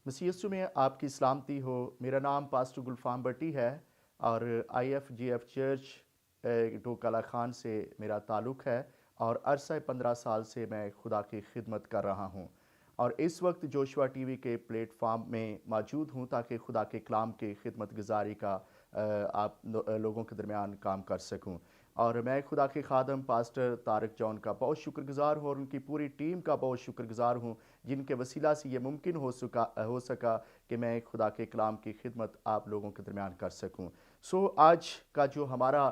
मसीह यीशु में आपकी सलामती हो। मेरा नाम पास्टर गुलफाम भट्टी है और IFGF चर्च डोकाला खान से मेरा ताल्लुक़ है और अरसा 15 साल से मैं खुदा की खिदमत कर रहा हूँ और इस वक्त जोशुआ टीवी के प्लेटफार्म में मौजूद हूँ ताकि खुदा के कलाम की खिदमत गुजारी का आप लोगों के दरमियान काम कर सकूँ। और मैं खुदा के खादम पास्टर तारक जॉन का बहुत शुक्रगुजार हूँ और उनकी पूरी टीम का बहुत शुक्रगुजार हूँ जिनके वसीला से ये मुमकिन हो सका कि मैं खुदा के कलाम की खिदमत आप लोगों के दरमियान कर सकूँ। आज का जो हमारा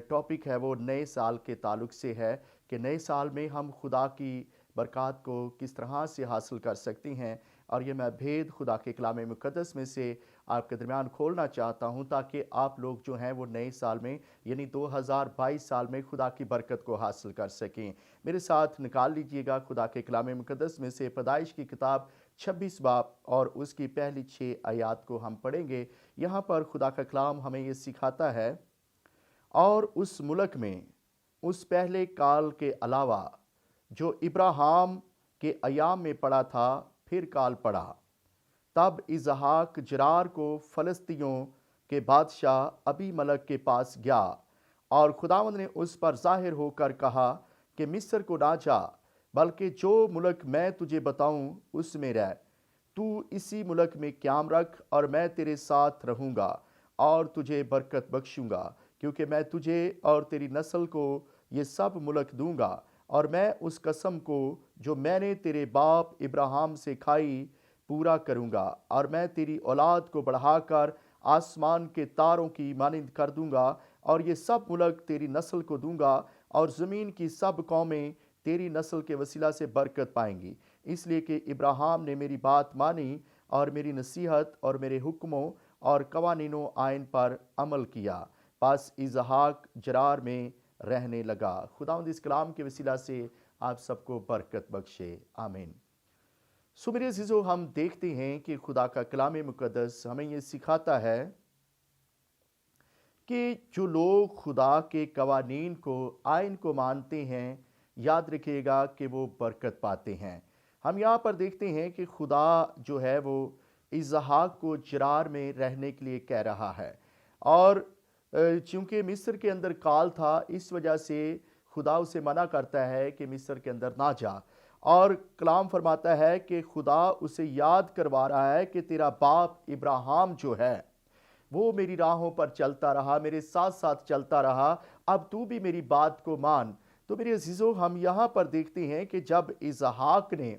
टॉपिक है वो नए साल के ताल्लुक़ से है कि नए साल में हम खुदा की बरक़ात को किस तरह से हासिल कर सकते हैं, और ये मैं भेद खुदा के कलाम मुक़द्दस में से आपके दरमियान खोलना चाहता हूँ ताकि आप लोग जो हैं वो नए साल में यानी 2022 साल में खुदा की बरकत को हासिल कर सकें। मेरे साथ निकाल लीजिएगा खुदा के कलाम मुक़द्दस में से पैदाइश की किताब 26 बाब और उसकी पहली 6 आयात को हम पढ़ेंगे। यहाँ पर खुदा का कलाम हमें ये सिखाता है, और उस मुल्क में उस पहले काल के अलावा जो इब्राहिम के अयाम में पड़ा था फिर काल पड़ा। तब इसहाक जरार को फलस्तियों के बादशाह अबीमलक के पास गया और खुदावंद ने उस पर जाहिर होकर कहा कि मिस्र को ना जा, बल्कि जो मुल्क मैं तुझे बताऊं उसमें रह। तू इसी मुल्क में क़याम रख और मैं तेरे साथ रहूँगा और तुझे बरकत बख्शूँगा, क्योंकि मैं तुझे और तेरी नस्ल को ये सब मुल्क दूँगा और मैं उस कसम को जो मैंने तेरे बाप इब्राहिम से खाई पूरा करूँगा, और मैं तेरी औलाद को बढ़ाकर आसमान के तारों की मानिंद कर दूँगा और ये सब मुल्क तेरी नस्ल को दूँगा और ज़मीन की सब कौमें तेरी नस्ल के वसीला से बरकत पाएंगी, इसलिए कि इब्राहिम ने मेरी बात मानी और मेरी नसीहत और मेरे हुक्मों और कवानीनों आइन पर अमल किया। बस इसहाक जरार में रहने लगा। खुदावंद इस कलाम के वसीला से आप सबको बरकत बख्शे, आमीन। मेरे अज़ीज़ों, हम देखते हैं कि खुदा का कलाम मुक़द्दस हमें ये सिखाता है कि जो लोग खुदा के कवानीन को आइन को मानते हैं, याद रखिएगा कि वो बरकत पाते हैं। हम यहाँ पर देखते हैं कि खुदा जो है वो इसहाक को जरार में रहने के लिए कह रहा है, और चूँकि मिस्र के अंदर काल था इस वजह से खुदा उसे मना करता है कि मिस्र के अंदर ना जा, और कलाम फरमाता है कि खुदा उसे याद करवा रहा है कि तेरा बाप इब्राहिम जो है वो मेरी राहों पर चलता रहा, मेरे साथ साथ चलता रहा, अब तू भी मेरी बात को मान। तो मेरे अजीज़ों, हम यहाँ पर देखते हैं कि जब इसहाक ने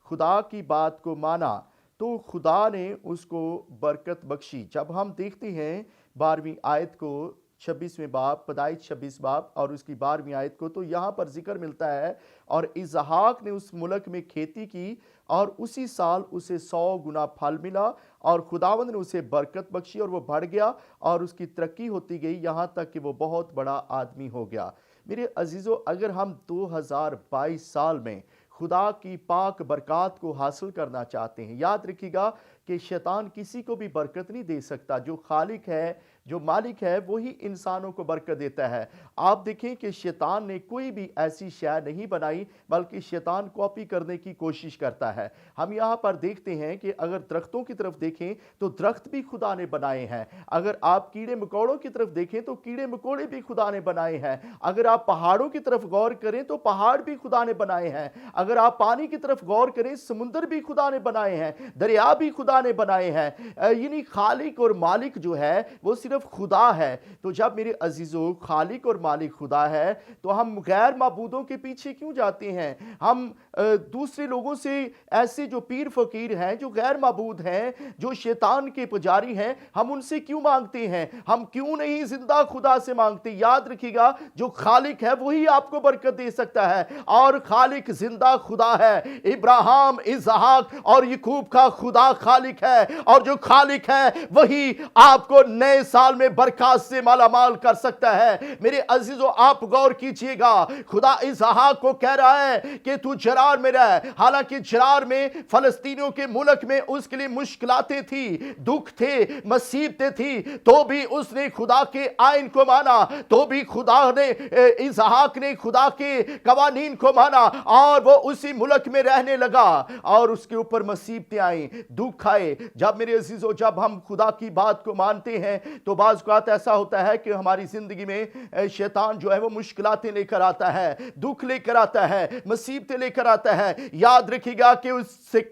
खुदा की बात को माना तो खुदा ने उसको बरकत बख्शी। जब हम देखते हैं 12वीं आयत को 26वें बाब पैदाइश 26 बाब और उसकी 12वीं आयत को, तो यहाँ पर जिक्र मिलता है, और इसहाक ने उस मुल्क में खेती की और उसी साल उसे 100 गुना फल मिला और खुदावंद ने उसे बरकत बख्शी और वो बढ़ गया और उसकी तरक्की होती गई यहाँ तक कि वो बहुत बड़ा आदमी हो गया। मेरे अजीज़ों, अगर हम 2022 साल में खुदा की पाक बरकत को हासिल करना चाहते हैं, याद रखिएगा कि शैतान किसी को भी बरकत नहीं दे सकता। जो खालिक है, जो मालिक है, वही इंसानों को बरकत देता है। आप देखें कि शैतान ने कोई भी ऐसी शय नहीं बनाई, बल्कि शैतान कॉपी करने की कोशिश करता है। हम यहाँ पर देखते हैं कि अगर दरख्तों की तरफ देखें तो दरख्त भी खुदा ने बनाए हैं, अगर आप कीड़े मकोड़ों की तरफ देखें तो कीड़े मकोड़े भी खुदा ने बनाए हैं, अगर आप पहाड़ों की तरफ गौर करें तो पहाड़ भी खुदा ने बनाए हैं, अगर आप पानी की तरफ गौर करें समुद्र भी खुदा ने बनाए हैं, दरिया भी खुदा ने बनाए हैं। यानी खालिक और मालिक जो है वो सिर्फ खुदा है। तो जब मेरे अजीजों खालिक और मालिक खुदा है तो हम गैर माबूदों के पीछे क्यों जाते हैं? हम दूसरे लोगों से, ऐसे जो पीर फकीर हैं, जो गैर माबूद हैं, जो शैतान के पुजारी हैं, हम उनसे क्यों मांगते हैं? हम क्यों नहीं जिंदा खुदा से मांगते? याद रखिएगा, जो खालिक है वही आपको बरकत दे सकता है, और खालिक जिंदा खुदा है। इब्राहिम, इसहाक और याकूब का खुदा खालिक है, और जो खालिक है वही आपको नए साल साल में बरकत से माला माल कर सकता है। मेरे अजीजों, आप गौर कीजिएगा, खुदा इसहाक को कह रहा है कि तू जरार में रह। हालांकि जरार में फलस्तीनियों के मुल्क में उसके लिए मुश्किलातें थी, दुख थे, मुसीबतें थी, तो भी उसने खुदा के आइन को माना, तो भी खुदा ने, इसहाक ने खुदा के कवानीन को माना और वो उसी मुल्क में रहने लगा। और उसके ऊपर मुसीबतें आई, दुख आए। जब मेरे अजीजों, जब हम खुदा की बात को मानते हैं तो बाज़ औक़ात ऐसा होता है कि हमारी जिंदगी में शैतान जो है वो मुश्किलातें लेकर आता है, दुख लेकर आता है, मुसीबतें लेकर आता है। याद रखिएगा कि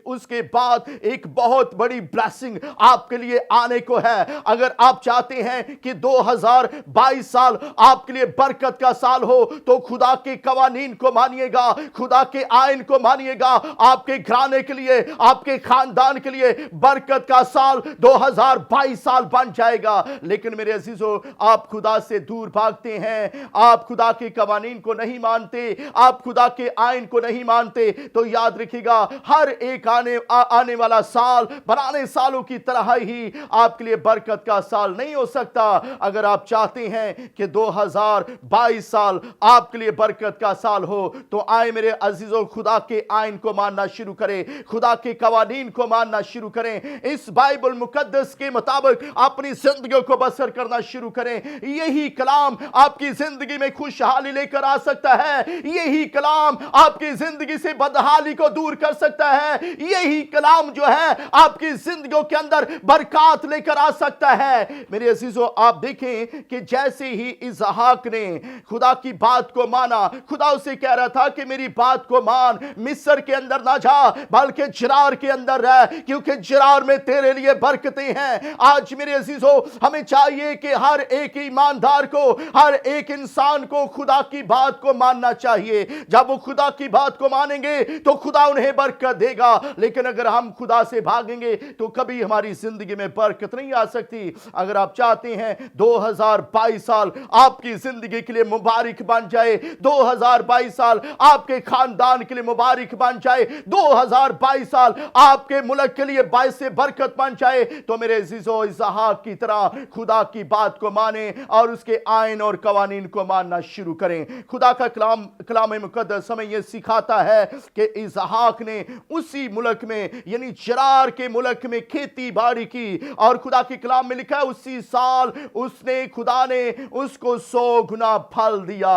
उसके बाद एक बहुत बड़ी ब्लेसिंग आपके लिए आने को है। अगर आप चाहते हैं कि 2022 साल आपके लिए बरकत का साल हो तो खुदा के कवानीन को मानिएगा, खुदा के आइन को मानिएगा। आपके घराने के लिए, आपके खानदान के लिए बरकत का साल 2022 साल बन जाएगा। लेकिन मेरे अजीजों, आप खुदा से दूर भागते हैं, आप खुदा के कवानीन को नहीं मानते, आप खुदा के आइन को नहीं मानते, तो याद रखिएगा हर एक आने वाला साल पुराने सालों की तरह ही आपके लिए बरकत का साल नहीं हो सकता। अगर आप चाहते हैं कि 2022 साल आपके लिए बरकत का साल हो तो आए मेरे अजीजों, खुदा के आइन को मानना शुरू करें, खुदा के कवानीन को मानना शुरू करें, इस बाइबल मुकद्दस के मुताबिक अपनी जिंदगी को बसर करना शुरू करें। यही कलाम आपकी जिंदगी में खुशहाली लेकर आ सकता है, यही कलाम आपकी जिंदगी से बदहाली को दूर कर सकता है, यही कलाम जो है आपकी जिंदगियों के अंदर बरकत लेकर आ सकता है। मेरे अजीजों, आप देखें कि जैसे ही इसहाक ने खुदा की बात को माना, खुदा उसे कह रहा था कि मेरी बात को मान, मिस्र के अंदर ना जा बल्कि जरार के अंदर रह, क्योंकि जरार में तेरे लिए बरकतें हैं। आज मेरे अजीजों, हमें चाहिए कि हर एक ईमानदार को, हर एक इंसान को खुदा की बात को मानना चाहिए। जब वो खुदा की बात को मानेंगे तो खुदा उन्हें बरकत देगा। लेकिन अगर हम खुदा से भागेंगे तो कभी हमारी जिंदगी में बरकत नहीं आ सकती। अगर आप चाहते हैं 2022 साल आपकी जिंदगी के लिए मुबारक बन जाए, 2022 साल आपके खानदान के लिए मुबारक बन जाए, 2022 साल आपके मुल्क के लिए बाइस से बरकत बन जाए, तो मेरे अजीजों, इसहाक की तरह खुदा की बात को माने और उसके आइन और कवानीन को मानना शुरू करें। खुदा का कलाम मुकद्दस हमें यह सिखाता है कि इसहाक ने उसी मुल्क में, यानी जरार के मुल्क में खेती बाड़ी की, और खुदा के कलाम में लिखा है उसी साल खुदा ने उसको 100 गुना फल दिया।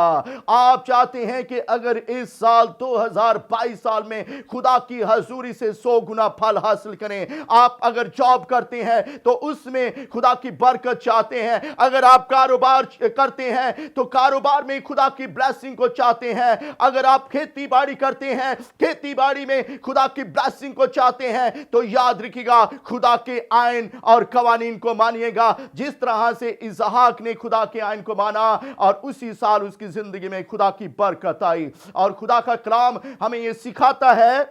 आप चाहते हैं कि अगर इस साल 2022 साल में खुदा की हजूरी से 100 गुना फल हासिल करें, आप अगर जॉब करते हैं तो उसमें खुदा की बरकत चाहते हैं, अगर आप कारोबार करते हैं तो कारोबार में खुदा की ब्लेसिंग को चाहते हैं, अगर आप खेती बाड़ी करते हैं, खेती बाड़ी में खुदा की ब्लेसिंग को चाहते हैं, तो याद रखिएगा खुदा के आइन और कवानीन को मानिएगा। जिस तरह से इसहाक ने खुदा के आइन को माना और उसी साल उसकी जिंदगी में खुदा की बरकत आई। और खुदा का कलाम हमें यह सिखाता है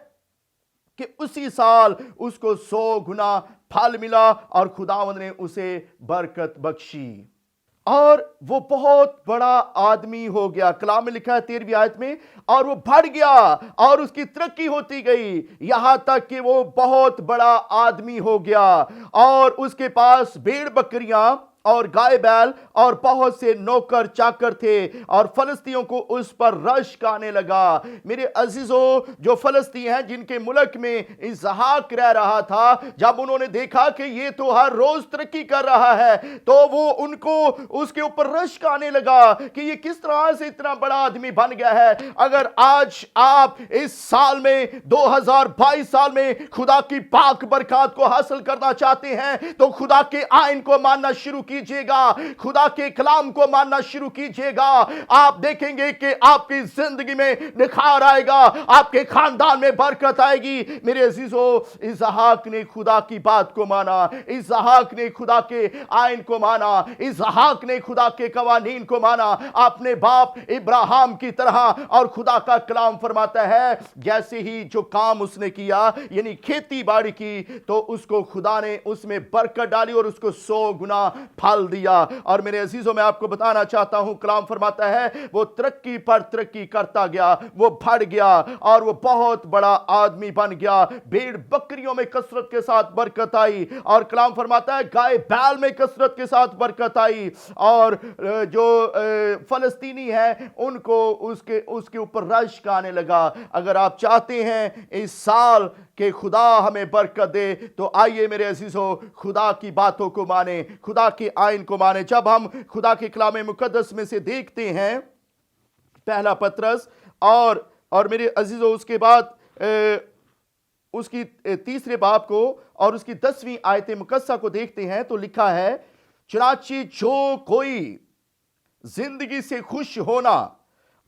कि उसी साल उसको 100 गुना फल मिला और खुदावंद ने उसे बरकत बख्शी और वो बहुत बड़ा आदमी हो गया। कलाम में लिखा है 13वीं आयत में, और वो बढ़ गया और उसकी तरक्की होती गई यहां तक कि वो बहुत बड़ा आदमी हो गया और उसके पास भेड़ बकरियां और गाय बैल और बहुत से नौकर चाकर थे और फलस्तियों को उस पर रश्क आने लगा। मेरे अजीजों, जो फलस्ती हैं जिनके मुल्क में इसहाक रह रहा था, जब उन्होंने देखा कि ये तो हर रोज तरक्की कर रहा है, तो वो उनको उसके ऊपर रश्क आने लगा कि ये किस तरह से इतना बड़ा आदमी बन गया है। अगर आज आप इस साल में 2022 साल में खुदा की पाक बरकत को हासिल करना चाहते हैं तो खुदा के आइन को मानना शुरू कीजिएगा, खुदा के कलाम को मानना शुरू कीजिएगा। आप देखेंगे कि आपकी जिंदगी में निखार आएगा, आपके खानदान में बरकत आएगी। मेरे अजीजों, इसहाक ने खुदा की बात को माना, इसहाक ने खुदा के आइन को माना, इसहाक ने खुदा के कवानीन को माना अपने बाप इब्राहिम की तरह। और खुदा का कलाम फरमाता है जैसे ही जो काम उसने किया, यानी खेती बाड़ी की, तो उसको खुदा ने उसमें बरकत डाली और उसको 100 गुना ڈھال دیا۔ اور میرے عزیزوں میں آپ کو بتانا چاہتا ہوں، کلام فرماتا ہے وہ ترقی پر ترقی کرتا گیا، وہ بڑھ گیا اور وہ بہت بڑا آدمی بن گیا۔ بھیڑ بکریوں میں کثرت کے ساتھ برکت آئی، اور کلام فرماتا ہے گائے بیل میں کثرت کے ساتھ برکت آئی، اور جو فلسطینی ہیں ان کو اس کے اوپر رشک آنے لگا۔ اگر آپ چاہتے ہیں اس سال کہ خدا ہمیں برکت دے تو آئیے میرے عزیزو خدا کی باتوں کو مانیں، خدا کے آئین کو مانیں۔ جب ہم خدا کے کلام مقدس میں سے دیکھتے ہیں پہلا پطرس اور میرے عزیزو اس کے بعد اس کی تیسرے باب کو اور اس کی 10ویں آیت مقدسہ کو دیکھتے ہیں تو لکھا ہے، چنانچہ جو کوئی زندگی سے خوش ہونا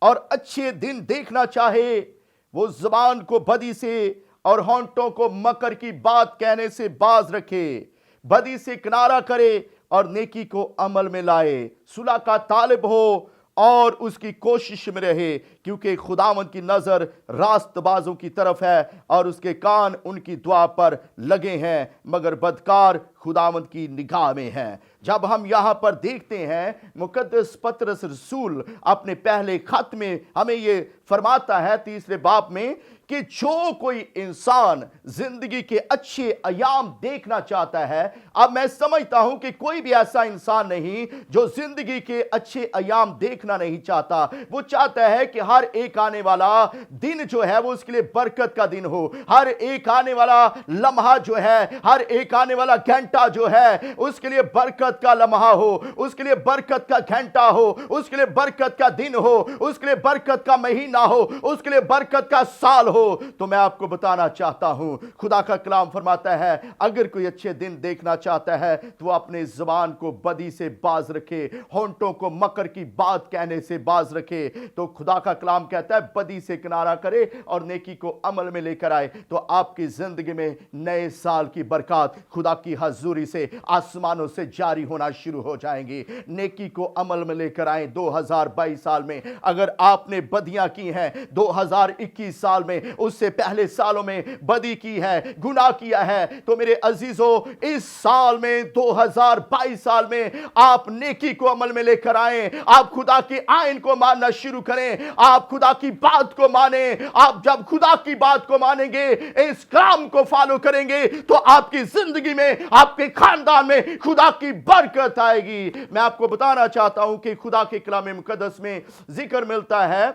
اور اچھے دن دیکھنا چاہے وہ زبان کو بدی سے اور ہونٹوں کو مکر کی بات کہنے سے باز رکھے، بدی سے کنارہ کرے اور نیکی کو عمل میں لائے، صلح کا طالب ہو اور اس کی کوشش میں رہے، کیونکہ خداوند کی نظر راست بازوں کی طرف ہے اور اس کے کان ان کی دعا پر لگے ہیں، مگر بدکار خداوند کی نگاہ میں ہیں۔ جب ہم یہاں پر دیکھتے ہیں مقدس پطرس رسول اپنے پہلے خط میں ہمیں یہ فرماتا ہے تیسرے باب میں کہ جو کوئی انسان زندگی کے اچھے ایام دیکھنا چاہتا ہے، اب میں سمجھتا ہوں کہ کوئی بھی ایسا انسان نہیں جو زندگی کے اچھے ایام دیکھنا نہیں چاہتا۔ وہ چاہتا ہے کہ ہر ایک آنے والا دن جو ہے وہ اس کے لیے برکت کا دن ہو، ہر ایک آنے والا لمحہ جو ہے، ہر ایک آنے والا گھنٹہ جو ہے اس کے لیے برکت کا لمحہ ہو، اس کے لیے برکت کا گھنٹہ ہو، اس کے لیے برکت کا دن ہو، اس کے لیے برکت کا مہینہ ہو، اس کے لیے برکت کا سال ہو۔ تو میں آپ کو بتانا چاہتا ہوں خدا کا کلام فرماتا ہے اگر کوئی اچھے دن دیکھنا چاہتا ہے تو وہ اپنے زبان کو بدی سے باز رکھے، ہونٹوں کو مکر کی بات کہنے سے باز رکھے۔ تو خدا کا کلام کہتا ہے بدی سے کنارہ کرے اور نیکی کو عمل میں لے کر آئے، تو آپ کی زندگی میں نئے سال کی برکات خدا کی حضوری سے آسمانوں سے جاری ہونا شروع ہو جائیں گی۔ نیکی کو عمل میں لے کر آئیں۔ 2022 سال میں اگر آپ نے بدیاں کی ہیں، 2021 سال میں، اس سے پہلے سالوں میں بدی کی ہے، گناہ کیا ہے، تو میرے عزیزو اس سال میں 2022 سال میں آپ نیکی کو عمل میں لے کر آئیں، آپ خدا کے آئین کو ماننا شروع کریں، آپ خدا کی بات کو مانیں۔ آپ جب خدا کی بات کو مانیں گے، اس کلام کو فالو کریں گے، تو آپ کی زندگی میں، آپ کے خاندان میں خدا کی برکت آئے گی۔ میں آپ کو بتانا چاہتا ہوں کہ خدا کے کلام مقدس میں ذکر ملتا ہے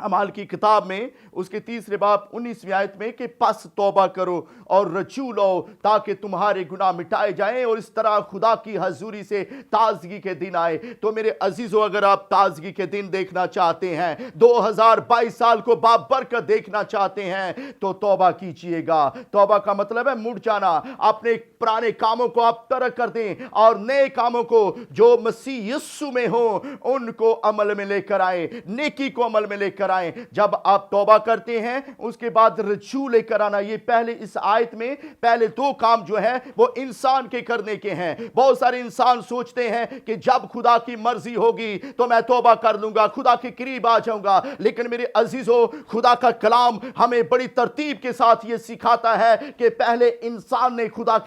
اعمال کی کتاب میں اس کے تیسرے باب 19ویں آیت میں کہ پس توبہ کرو اور رجوع لو تاکہ تمہارے گناہ مٹائے جائیں اور اس طرح خدا کی حضوری سے تازگی کے دن آئے۔ تو میرے عزیزو اگر آپ تازگی کے دن دیکھنا چاہتے ہیں، 2022 سال کو بابرکت دیکھنا چاہتے ہیں، تو توبہ کیجئے گا۔ توبہ کا مطلب ہے مڑ جانا، اپنے پرانے کاموں کو آپ ترک کر دیں اور نئے کاموں کو جو مسیح یسوع میں ہوں ان کو عمل میں لے کر آئیں، نیکی کو عمل میں لے کر آئیں۔ جب آپ توبہ کرتے ہیں اس کے بعد رجوع لے کر آنا، یہ پہلے اس آیت میں پہلے دو کام جو ہیں وہ انسان کے کرنے کے ہیں۔ بہت سارے انسان سوچتے ہیں کہ جب خدا کی مرضی ہوگی تو میں توبہ کر لوں گا، خدا کے قریب آ جاؤں گا، لیکن میرے عزیزو خدا کا کلام ہمیں بڑی ترتیب کے ساتھ یہ سکھاتا ہے کہ پہلے انسان نے خدا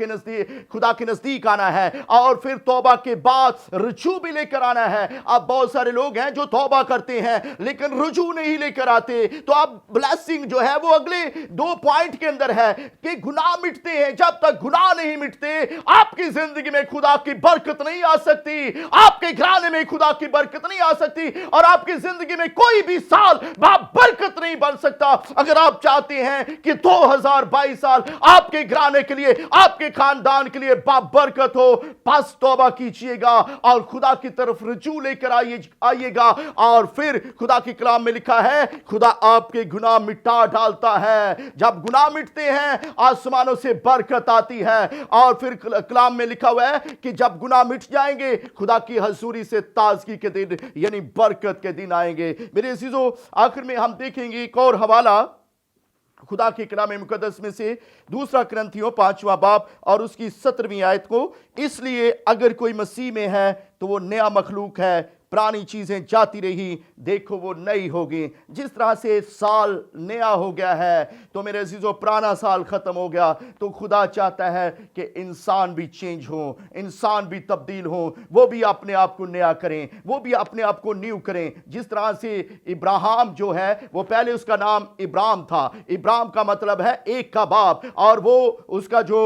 کے نزدیک آنا ہے اور پھر توبہ کے بعد رجوع بھی لے کر آنا ہے۔ اب بہت سارے لوگ ہیں جو توبہ کرتے ہیں لیکن رجوع نہیں لے کر آتے، تو اب بلیسنگ جو ہے وہ اگلے 2 پوائنٹ کے اندر ہے کہ گناہ مٹتے ہیں۔ جب تک گناہ نہیں مٹتے آپ کی زندگی میں خدا کی برکت نہیں آ سکتی، آپ کے گھرانے میں خدا کی برکت نہیں آ سکتی، اور آپ کی زندگی میں کوئی بھی سال برکت نہیں بن سکتا۔ اگر آپ چاہتے ہیں کہ 2022 سال آپ کے گھرانے کے لیے، آپ کے خاندان کے لیے برکت ہو، پس توبہ کیجئے گا اور خدا کی طرف رجوع لے کر آئیے گا، اور پھر خدا کی کلام میں لکھا ہے خدا آپ کے گناہ مٹا ڈالتا ہے۔ جب گناہ مٹتے ہیں آسمانوں سے برکت آتی ہے، اور پھر کلام میں لکھا ہوا ہے کہ جب گناہ مٹ جائیں گے خدا کی حضوری سے تازگی کے دن یعنی برکت کے دن آئیں گے۔ میرے عزیزو آخر میں ہم دیکھیں گے ایک اور حوالہ خدا کے کلام مقدس میں سے، دوسرا کرنتھیوں 5واں باب اور اس کی 17ویں آیت کو، اس لیے اگر کوئی مسیح میں ہے تو وہ نیا مخلوق ہے، पुरानी चीज़ें जाती रही, देखो वो नई होगी। जिस तरह से साल नया हो गया है, तो मेरे अजीज़ों पुराना साल ख़त्म हो गया, तो खुदा चाहता है कि इंसान भी चेंज हो, इंसान भी तब्दील हो, वो भी अपने आप को नया करें, वो भी अपने आप को न्यू करें। जिस तरह से इब्राहिम जो है, वो पहले उसका नाम इब्राम था, इब्राम का मतलब है एक का बाप, और वो उसका जो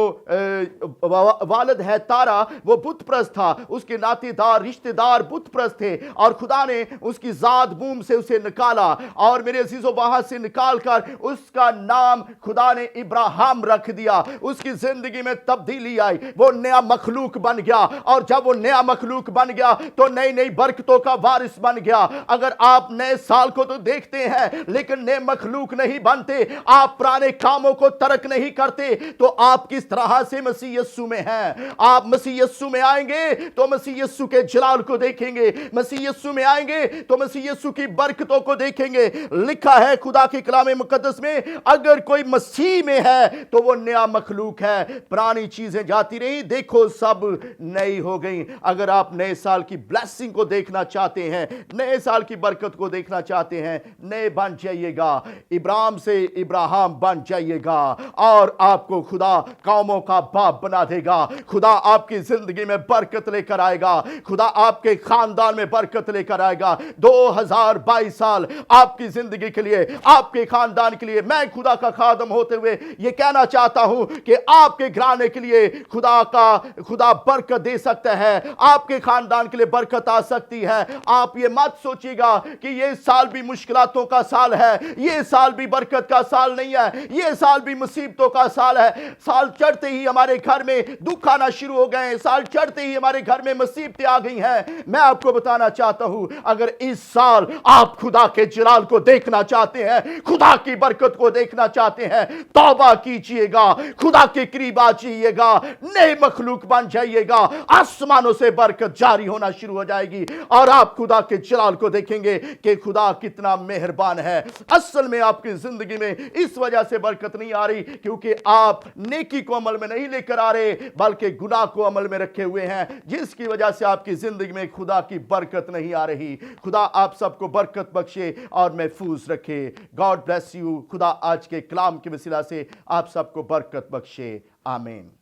वालिद है तारा, वो बुत प्रस्त था, उसके नातेदार रिश्तेदार बुत प्रस्त थे, और खुदा ने उसकी जात बूम से उसे निकाला, और मेरे अजीजों वहां से निकाल कर उसका नाम खुदा ने इब्राहिम रख दिया। उसकी जिंदगी में तब्दीली आई, वो नया मखलूक बन गया, और जब वो नया मखलूक बन गया तो नई नई बरकतों का वारिस बन गया। अगर आप नए साल को तो देखते हैं लेकिन नए मखलूक नहीं बनते, आप पुराने कामों को तर्क नहीं करते, तो आप किस तरह से मसीह यस्सु में हैं? आप मसीह यस्सु में आएंगे तो मसीह यस्सु के जलाल को देखेंगे, मसीह यस्सु में आएंगे तो मसीह यस्सु की बरकतों को देखेंगे। लिखा है खुदा के कलाम मुकद्दस में, अगर कोई मसीह में है तो वो नया मखलूक है, पुरानी चीजें जाती रही, देखो सब नई हो गई। अगर आप नए साल की ब्लेसिंग को देखना चाहते हैं, नए साल की बरकत को देखना चाहते हैं, नए बन जाइएगा, इब्राहिम से इब्राहिम बन जाइएगा, और आपको खुदा कौमों का बाप बना देगा। खुदा आपकी जिंदगी में बरकत लेकर आएगा, खुदा आपके खानदान में बरकत लेकर आएगा। 2022 साल आपकी जिंदगी के लिए, आपके खानदान के लिए, मैं खुदा का खादम होते हुए ये कहना चाहता हूं कि आपके घराने के लिए खुदा बरकत दे सकता है, आपके खानदान के लिए बरकत आ सकती है। आप ये मत सोचिएगा कि ये साल भी मुश्किलातों का साल है, ये साल भी बरकत का साल नहीं है, ये साल भी मुसीबतों का साल है। साल चढ़ते ही हमारे घर में दुख आना शुरू हो गए, साल चढ़ते ही हमारे घर में मुसीबतें आ गई हैं। मैं आपको बताना चाहता हूं, अगर इस साल आप खुदा के जलाल को देखना चाहते हैं, खुदा की बरकत को देखना चाहते हैं, तौबा कीजिएगा, खुदा के करीब आ जाइएगा, नए मखलूक बन जाइएगा, आसमानों से बरकत जारी होना शुरू हो जाएगी, और आप खुदा के जलाल को देखेंगे कि खुदा कितना मेहरबान है। असल में आपकी जिंदगी में इस वजह से बरकत नहीं आ रही क्योंकि आप नेकी को अमल में नहीं लेकर आ रहे, बल्कि गुनाह को अमल में रखे हुए हैं, जिसकी वजह से आपकी जिंदगी में खुदा की बरकत नहीं आ रही। खुदा आप सबको बरकत बख्शे और महफूज रखे। God bless you. खुदा आज के कलाम के वसीला से आप सबको बरकत बख्शे। आमीन।